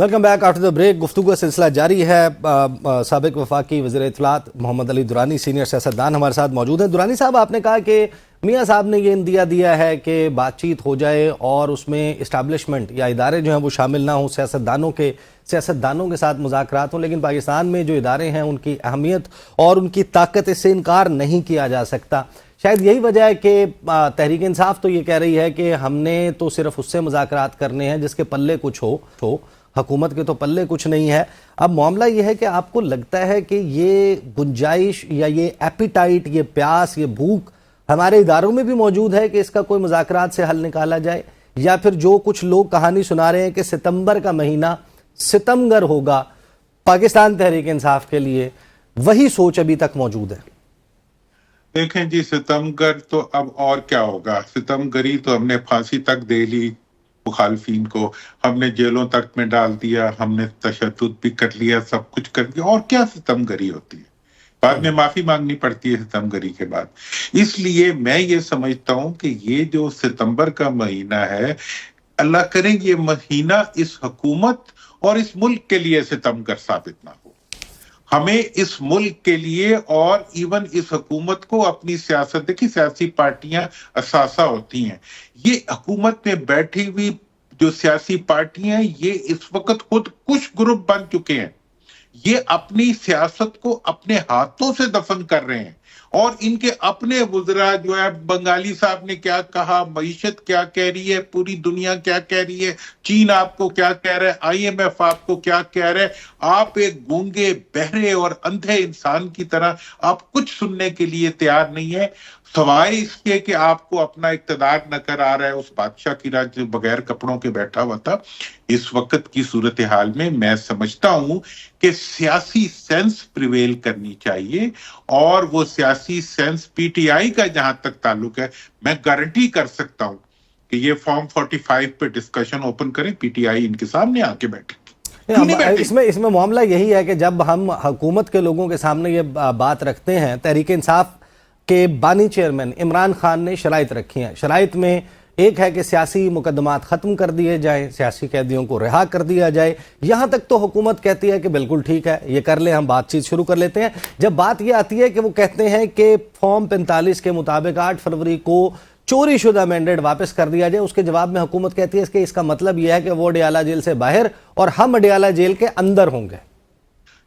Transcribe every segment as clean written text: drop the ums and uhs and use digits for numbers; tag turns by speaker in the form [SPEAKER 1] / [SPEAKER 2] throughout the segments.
[SPEAKER 1] Welcome back after the break. گفتگو کا سلسلہ جاری ہے. سابق وفاقی وزیر اطلاعات محمد علی درانی سینئر سیاستدان ہمارے ساتھ موجود ہیں. درانی صاحب، آپ نے کہا کہ میاں صاحب نے یہ اندیا دیا ہے کہ بات چیت ہو جائے اور اس میں اسٹیبلشمنٹ یا ادارے جو ہیں وہ شامل نہ ہوں، سیاستدانوں کے ساتھ مذاکرات ہوں، لیکن پاکستان میں جو ادارے ہیں ان کی اہمیت اور ان کی طاقت سے انکار نہیں کیا جا سکتا. شاید یہی وجہ ہے کہ تحریک انصاف تو یہ کہہ رہی ہے کہ ہم نے تو صرف اس سے مذاکرات کرنے ہیں جس کے پلے کچھ ہو، حکومت کے تو پلے کچھ نہیں ہے. اب معاملہ یہ ہے کہ آپ کو لگتا ہے کہ یہ گنجائش یا یہ ایپیٹائٹ، یہ پیاس، یہ بھوک ہمارے اداروں میں بھی موجود ہے کہ اس کا کوئی مذاکرات سے حل نکالا جائے، یا پھر جو کچھ لوگ کہانی سنا رہے ہیں کہ ستمبر کا مہینہ ستمگر ہوگا پاکستان تحریک انصاف کے لیے، وہی سوچ ابھی تک موجود ہے؟
[SPEAKER 2] دیکھیں جی، ستمگر تو اب اور کیا ہوگا. ستمگری تو ہم نے پھانسی تک دے لی مخالفین کو، ہم نے جیلوں تک میں ڈال دیا، ہم نے تشدد بھی کر لیا، سب کچھ کر دیا، اور کیا ستمگری ہوتی ہے؟ بعد میں معافی مانگنی پڑتی ہے ستمگری کے بعد. اس لیے میں یہ سمجھتا ہوں کہ یہ جو ستمبر کا مہینہ ہے، اللہ کرے یہ مہینہ اس حکومت اور اس ملک کے لیے ستمگر ثابت نہ ہو. ہمیں اس ملک کے لیے اور ایون اس حکومت کو اپنی سیاست، دیکھیں سیاسی پارٹیاں اثاثہ ہوتی ہیں، یہ حکومت میں بیٹھی ہوئی جو سیاسی پارٹیاں ہیں یہ اس وقت خود کچھ گروپ بن چکے ہیں. یہ اپنی سیاست کو اپنے ہاتھوں سے دفن کر رہے ہیں، اور ان کے اپنے وزراء جو ہے، بنگالی صاحب نے کیا کہا، معیشت کیا کہہ رہی ہے، پوری دنیا کیا کہہ رہی ہے، چین آپ کو کیا کہہ رہا ہے، IMF آپ کو کیا کہہ رہا ہے. آپ ایک گونگے، بہرے اور اندھے انسان کی طرح آپ کچھ سننے کے لیے تیار نہیں ہے، سوائے اس کے کہ آپ کو اپنا اقتدار نظر آ رہا ہے اس بادشاہ کی راج جو بغیر کپڑوں کے بیٹھا ہوا تھا. اس وقت کی صورتحال میں سمجھتا ہوں کہ سیاسی سینس پریویل کرنی چاہیے، اور وہ سیاسی سینس PTI کا جہاں تک تعلق ہے، میں گارنٹی کر سکتا ہوں کہ یہ فارم 45 پہ ڈسکشن اوپن کریں، PTI ان کے سامنے آ کے بیٹھے.
[SPEAKER 1] اس میں معاملہ یہی ہے کہ جب ہم حکومت کے لوگوں کے سامنے یہ بات رکھتے ہیں، تحریک انصاف کے بانی چیئرمین عمران خان نے شرائط رکھی ہیں. شرائط میں ایک ہے کہ سیاسی مقدمات ختم کر دیے جائیں، سیاسی قیدیوں کو رہا کر دیا جائے. یہاں تک تو حکومت کہتی ہے کہ بالکل ٹھیک ہے، یہ کر لیں، ہم بات چیت شروع کر لیتے ہیں. جب بات یہ آتی ہے کہ وہ کہتے ہیں کہ فارم 45 کے مطابق 8 فروری کو چوری شدہ مینڈیٹ واپس کر دیا جائے، اس کے جواب میں حکومت کہتی ہے کہ اس کا مطلب یہ ہے کہ وہ اڈیالہ جیل سے باہر اور ہم اڈیالہ جیل کے اندر ہوں گے.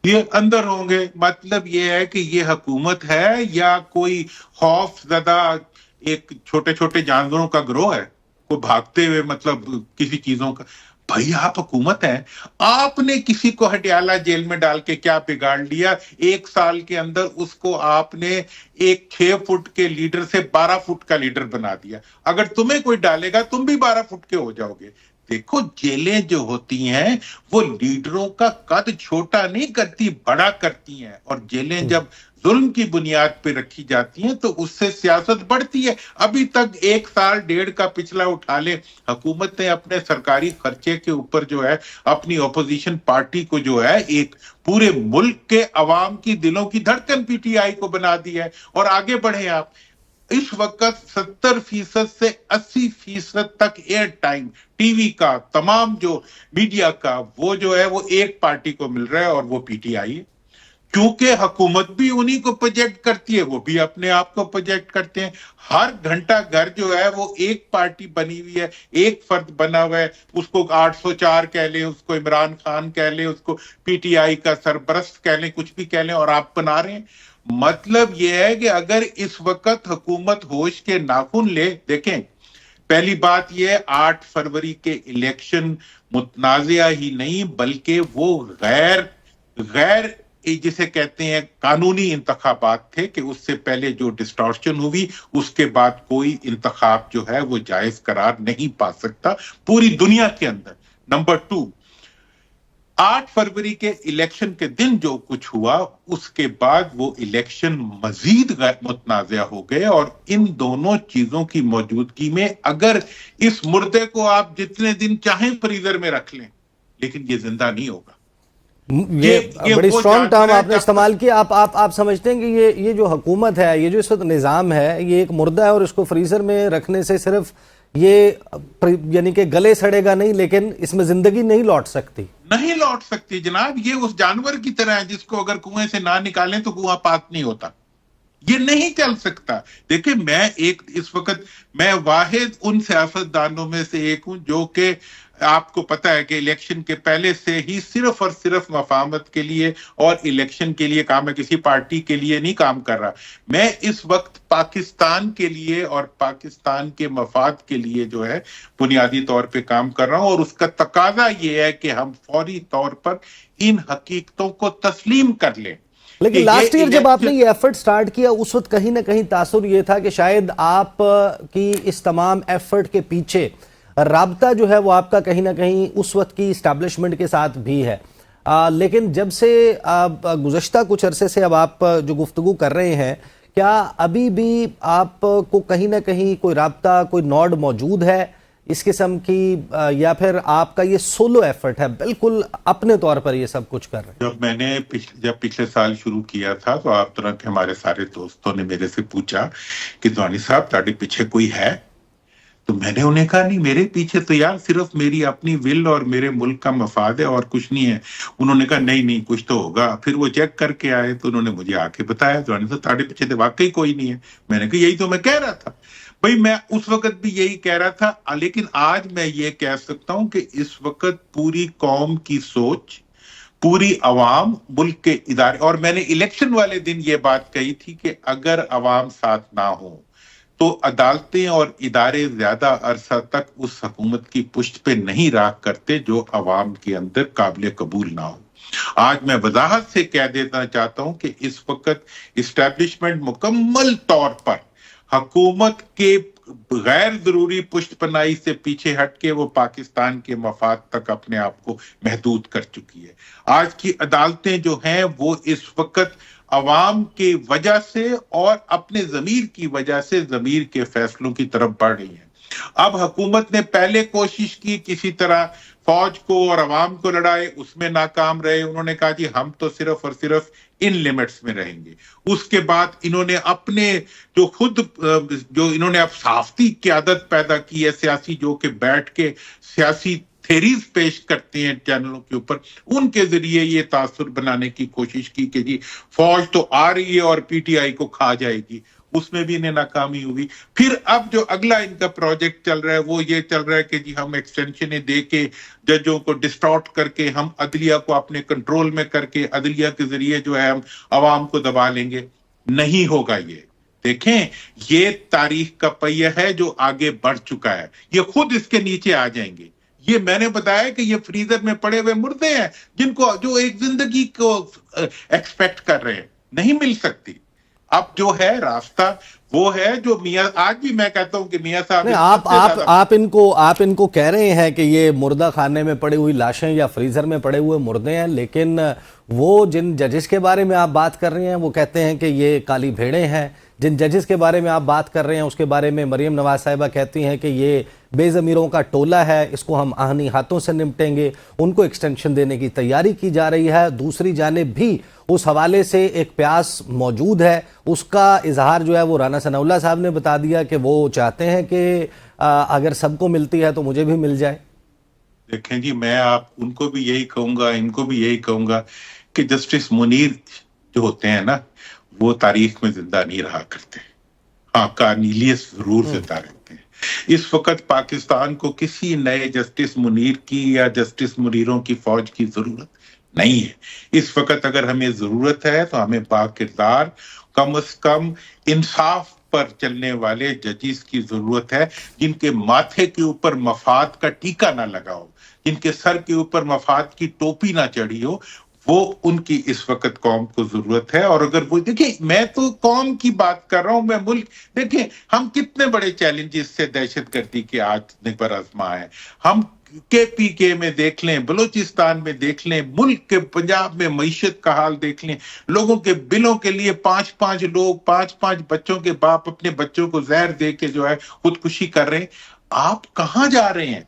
[SPEAKER 2] یہ اندر ہوں گے مطلب یہ ہے کہ یہ حکومت ہے یا کوئی خوف زدہ ایک چھوٹے چھوٹے جانوروں کا گروہ ہے، کوئی بھاگتے ہوئے مطلب کسی چیزوں کا. بھائی آپ حکومت ہیں، آپ نے کسی کو ہڈیالہ جیل میں ڈال کے کیا بگاڑ لیا؟ 1 سال کے اندر اس کو آپ نے ایک 6 فٹ کے لیڈر سے 12 فٹ کا لیڈر بنا دیا. اگر تمہیں کوئی ڈالے گا تم بھی 12 فٹ کے ہو جاؤ گے. دیکھو جیلیں جو ہوتی ہیں وہ لیڈروں کا قد چھوٹا نہیں کرتی، بڑا کرتی ہیں، اور جیلیں جب ظلم کی بنیاد پہ رکھی جاتی ہیں تو اس سے سیاست بڑھتی ہے. ابھی تک 1 سال 1.5 کا پچھلا اٹھا لیں، حکومت نے اپنے سرکاری خرچے کے اوپر جو ہے اپنی اپوزیشن پارٹی کو جو ہے ایک پورے ملک کے عوام کی دلوں کی دھڑکن PTI کو بنا دی ہے. اور آگے بڑھیں آپ، اس وقت 70% سے 80% تک ایئر ٹائم ٹی وی کا، تمام جو میڈیا کا، وہ جو ہے وہ ایک پارٹی کو مل رہا ہے، اور وہ PTI ہے. کیونکہ حکومت بھی انہی کو پروجیکٹ کرتی ہے، وہ بھی اپنے آپ کو پروجیکٹ کرتے ہیں. ہر گھنٹہ گھر جو ہے وہ ایک پارٹی بنی ہوئی ہے، ایک فرد بنا ہوا ہے، اس کو 804 کہہ لیں، اس کو عمران خان کہہ لیں، اس کو PTI کا سرپرست کہہ لیں، کچھ بھی کہہ لیں، اور آپ بنا رہے ہیں. مطلب یہ ہے کہ اگر اس وقت حکومت ہوش کے ناخن لے، دیکھیں پہلی بات یہ 8 فروری کے الیکشن متنازعہ ہی نہیں بلکہ وہ غیر جسے کہتے ہیں قانونی انتخابات تھے، کہ اس سے پہلے جو ڈسٹارشن ہوئی اس کے بعد کوئی انتخاب جو ہے وہ جائز قرار نہیں پا سکتا پوری دنیا کے اندر. نمبر 2، 8 فروری کے الیکشن کے دن جو کچھ ہوا اس کے بعد وہ الیکشن مزید غیر متنازع ہو گئے، اور ان دونوں چیزوں کی موجودگی میں اگر اس مردے کو آپ جتنے دن چاہیں فریزر میں رکھ لیں لیکن یہ زندہ نہیں ہوگا.
[SPEAKER 1] یہ بڑی سٹرونگ ٹرم آپ نے استعمال کی. آپ سمجھتے ہیں کہ یہ جو حکومت ہے، یہ جو اس وقت نظام ہے، یہ ایک مردہ ہے، اور اس کو فریزر میں رکھنے سے صرف یہ یعنی کہ گلے سڑے گا نہیں لیکن اس میں زندگی نہیں لوٹ سکتی.
[SPEAKER 2] نہیں لوٹ سکتی جناب. یہ اس جانور کی طرح ہے جس کو اگر کنویں سے نہ نکالیں تو کنواں پاک نہیں ہوتا. یہ نہیں چل سکتا. دیکھیں اس وقت میں واحد ان سیاستدانوں میں سے ایک ہوں جو کہ آپ کو پتا ہے کہ الیکشن کے پہلے سے ہی صرف اور صرف مفاہمت کے لیے اور الیکشن کے لیے کام ہے, کسی پارٹی کے لیے نہیں کام کر رہا. میں اس وقت پاکستان کے لیے اور پاکستان کے مفاد کے لیے جو ہے بنیادی طور پہ کام کر رہا ہوں, اور اس کا تقاضا یہ ہے کہ ہم فوری طور پر ان حقیقتوں کو تسلیم کر لیں.
[SPEAKER 1] لیکن لاسٹ ایئر جب آپ نے یہ ایفرٹ سٹارٹ کیا اس وقت کہیں نہ کہیں تاثر یہ تھا کہ شاید آپ کی اس تمام ایفرٹ کے پیچھے رابطہ جو ہے وہ آپ کا کہیں نہ کہیں اس وقت کی اسٹیبلشمنٹ کے ساتھ بھی ہے. لیکن جب سے گزشتہ کچھ عرصے سے اب آپ جو گفتگو کر رہے ہیں, کیا ابھی بھی آپ کو کہیں نہ کہیں کوئی رابطہ, کوئی نوڈ موجود ہے اس قسم کی, یا پھر آپ کا یہ سولو ایفرٹ ہے, بالکل اپنے طور پر یہ سب کچھ کر رہے ہیں؟
[SPEAKER 2] جب میں نے پچھلے سال شروع کیا تھا تو آپ طرح کے ہمارے سارے دوستوں نے میرے سے پوچھا کہ دوانی صاحب تاڑے پیچھے کوئی ہے؟ تو میں نے انہیں کہا نہیں, میرے پیچھے تو یار صرف میری اپنی ول اور میرے ملک کا مفاد ہے اور کچھ نہیں ہے. انہوں نے کہا نہیں کچھ تو ہوگا. پھر وہ چیک کر کے آئے تو انہوں نے مجھے آ کے بتایا دوانی صاحب تاڑے پیچھے تو واقعی کوئی نہیں ہے. میں نے کہا یہی تو میں کہہ رہا تھا. بھئی میں اس وقت بھی یہی کہہ رہا تھا, لیکن آج میں یہ کہہ سکتا ہوں کہ اس وقت پوری قوم کی سوچ, پوری عوام, ملک کے ادارے, اور میں نے الیکشن والے دن یہ بات کہی تھی کہ اگر عوام ساتھ نہ ہو تو عدالتیں اور ادارے زیادہ عرصہ تک اس حکومت کی پشت پہ نہیں رہا کرتے جو عوام کے اندر قابل قبول نہ ہو. آج میں وضاحت سے کہہ دینا چاہتا ہوں کہ اس وقت اسٹیبلشمنٹ مکمل طور پر حکومت کے غیر ضروری پشت پناہی سے پیچھے ہٹ کے وہ پاکستان کے مفاد تک اپنے آپ کو محدود کر چکی ہے. آج کی عدالتیں جو ہیں وہ اس وقت عوام کی وجہ سے اور اپنے ضمیر کی وجہ سے ضمیر کے فیصلوں کی طرف بڑھ رہی ہیں. اب حکومت نے پہلے کوشش کی کسی طرح فوج کو اور عوام کو لڑائے, اس میں ناکام رہے. انہوں نے کہا جی ہم تو صرف اور صرف ان لیمٹس میں رہیں گے. اس کے بعد انہوں نے اپنے انہوں نے اب صحافتی قیادت پیدا کی ہے سیاسی, جو کہ بیٹھ کے سیاسی تھیریز پیش کرتے ہیں چینلوں کے اوپر, ان کے ذریعے یہ تاثر بنانے کی کوشش کی کہ جی فوج تو آ رہی ہے اور پی ٹی آئی کو کھا جائے گی. اس میں بھی انہیں ناکامی ہوئی. پھر اب جو اگلا ان کا پروجیکٹ چل رہا ہے وہ یہ چل رہا ہے کہ جی ہم ایکسٹینشنیں دے کے ججوں کو ڈسٹارٹ کر کے ہم عدلیہ کو اپنے کنٹرول میں کر کے عدلیہ کے ذریعے جو ہے ہم عوام کو دبا لیں گے. نہیں ہوگا یہ. دیکھیں یہ تاریخ کا پہیہ ہے جو آگے بڑھ چکا ہے, یہ خود اس کے نیچے آ جائیں گے. یہ میں نے بتایا کہ یہ فریزر میں پڑے ہوئے مردے ہیں جو ایک زندگی کو ایکسپیکٹ کر رہے ہیں, نہیں مل سکتی. اب جو ہے راستہ وہ ہے جو میاں, آج بھی میں کہتا ہوں کہ میاں صاحب
[SPEAKER 1] آپ ان کو کہہ رہے ہیں کہ یہ مردہ خانے میں پڑی ہوئی لاشیں یا فریزر میں پڑے ہوئے مردے ہیں, لیکن وہ جن ججز کے بارے میں آپ بات کر رہے ہیں وہ کہتے ہیں کہ یہ کالی بھیڑیں ہیں. جن ججز کے بارے میں آپ بات کر رہے ہیں اس کے بارے میں مریم نواز صاحبہ کہتی ہیں کہ یہ بے ضمیروں کا ٹولہ ہے, اس کو ہم آہنی ہاتھوں سے نمٹیں گے. ان کو ایکسٹینشن دینے کی تیاری کی جا رہی ہے. دوسری جانب بھی اس حوالے سے ایک پیاس موجود ہے, اس کا اظہار جو ہے وہ رانا ثناء اللہ صاحب نے بتا دیا کہ وہ چاہتے ہیں کہ اگر سب کو ملتی ہے تو مجھے بھی مل جائے.
[SPEAKER 2] دیکھیں جی میں ان کو بھی یہی کہوں گا, ان کو بھی یہی کہوں گا کہ جسٹس منیر جو ہوتے ہیں نا وہ تاریخ میں زندہ نہیں رہا کرتے. ہاں کارنیلیس ضرور زندہ رہتے ہیں. اس وقت پاکستان کو کسی نئے جسٹس منیر کی یا جسٹس منیروں کی فوج کی ضرورت نہیں ہے. اس وقت اگر ہمیں ضرورت ہے تو ہمیں باکردار کم از کم انصاف پر چلنے والے ججز کی ضرورت ہے, جن کے ماتھے کے اوپر مفاد کا ٹیکا نہ لگا ہو, جن کے سر کے اوپر مفاد کی ٹوپی نہ چڑھی ہو. وہ ان کی اس وقت قوم کو ضرورت ہے. اور اگر وہ دیکھیں میں تو قوم کی بات کر رہا ہوں, میں ملک, دیکھیں ہم کتنے بڑے چیلنجز سے دہشت گردی کے آج پر آزما ہے. ہم کے پی کے میں دیکھ لیں, بلوچستان میں دیکھ لیں, ملک کے پنجاب میں معیشت کا حال دیکھ لیں. لوگوں کے بلوں کے لیے 5 لوگ 5 بچوں کے باپ اپنے بچوں کو زہر دے کے جو ہے خودکشی کر رہے ہیں. آپ کہاں جا رہے ہیں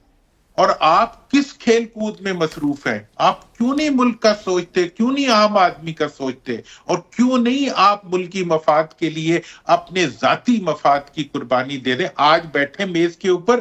[SPEAKER 2] اور آپ کس کھیل کود میں مصروف ہیں؟ آپ کیوں نہیں ملک کا سوچتے, کیوں نہیں عام آدمی کا سوچتے, اور کیوں نہیں آپ ملکی مفاد کے لیے اپنے ذاتی مفاد کی قربانی دے دیں؟ آج بیٹھے میز کے اوپر